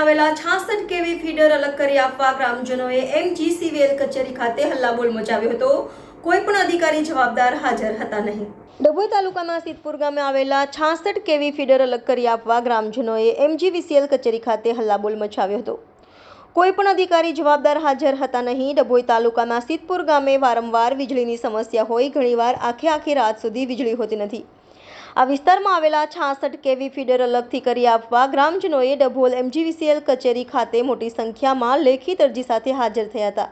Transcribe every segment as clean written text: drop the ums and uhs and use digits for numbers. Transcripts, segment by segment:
આવેલા 66 કેવી ફીડર અલગ કરી આપવા ગ્રામજનોએ MGCVL કચેરી ખાતે હલ્લાબોલ મચાવ્યો હતો। કોઈ પણ અધિકારી જવાબદાર હાજર હતા નહીં। ડભોઈ તાલુકાના સિદ્ધપુર ગામે આવેલા 66 કેવી ફીડર અલગ કરી આપવા ગ્રામજનોએ MGVCL કચેરી ખાતે હલ્લાબોલ મચાવ્યો હતો। કોઈ પણ અધિકારી જવાબદાર હાજર હતા નહીં। ડભોઈ તાલુકાના સિદ્ધપુર ગામે વારંવાર વીજળીની સમસ્યા હોય, ઘણીવાર આખી રાત સુધી વીજળી હોતી નથી। આ વિસ્તારમાં આવેલા 66 કેવી ફીડર અલગથી કરી આપવા ગ્રામજનોએ ડભોલ MGVCL કચેરી ખાતે મોટી સંખ્યામાં લેખિત અરજી સાથે હાજર થયા હતા,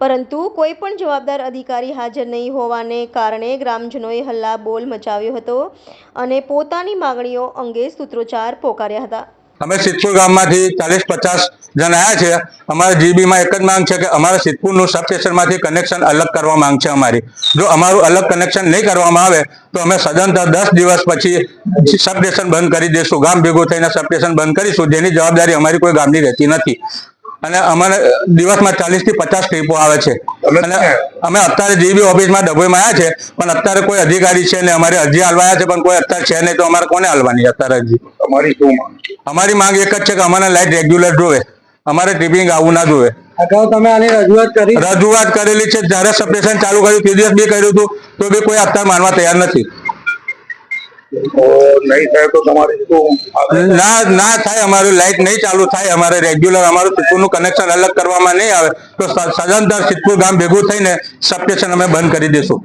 પરંતુ કોઈ પણ જવાબદાર અધિકારી હાજર નહીં હોવાને કારણે ગ્રામજનોએ હલ્લાબોલ મચાવ્યો હતો અને પોતાની માંગણીઓ અંગે સૂત્રોચ્ચાર પોકાર્યા હતા। અમે સિદ્ધપુર ગામમાંથી 40-50 જણ આવ્યા છે। અમારા જીબીમાં એક જ માંગ છે કે અમારા સિદ્ધપુરનું સબસ્ટેશનમાંથી કનેક્શન અલગ કરવા માંગ છે અમારી। જો અમારું અલગ કનેક્શન નહીં કરવામાં આવે તો અમે સદંતર 10 દિવસ પછી સબસ્ટેશન બંધ કરી દઈશું। ગામ ભેગું થઈને સબસ્ટેશન બંધ કરીશું, જેની જવાબદારી અમારી કોઈ ગામની રહેતી નથી। અને અમારે દિવસમાં 40 થી 50 ટ્રીપો આવે છે અને અમે અત્યારે જીબી ઓફિસમાં ડભોઈમાં આવ્યા છે, પણ અત્યારે કોઈ અધિકારી છે ને અમારી અરજી હાલવાયા છે, પણ કોઈ અત્યારે છે નહીં, તો અમારે કોને હાલવાની અત્યારે અરજી? અમારી માંગ એક જ છે કે અમારે લાઈટ રેગ્યુલર જોવે, અમારે ટ્રીપિંગ આવું ના જોવે। અગાઉ તમે આની રજૂઆત કરેલી છે, જ્યારે સબસ્ટેશન ચાલુ કર્યું તે દિવસ બી કર્યું હતું, તો બી કોઈ અત્યારે માનવા તૈયાર નથી। નહીં થાય તો તમારી ના થાય, અમારું લાઈટ નહીં ચાલુ થાય, અમારે રેગ્યુલર અમારું સિદ્ધપુરનું કનેક્શન અલગ કરવામાં નહીં આવે તો સદંતર સિદ્ધપુર ગામ ભેગું થઈને સબસ્ટેશન અમે બંધ કરી દઈશું।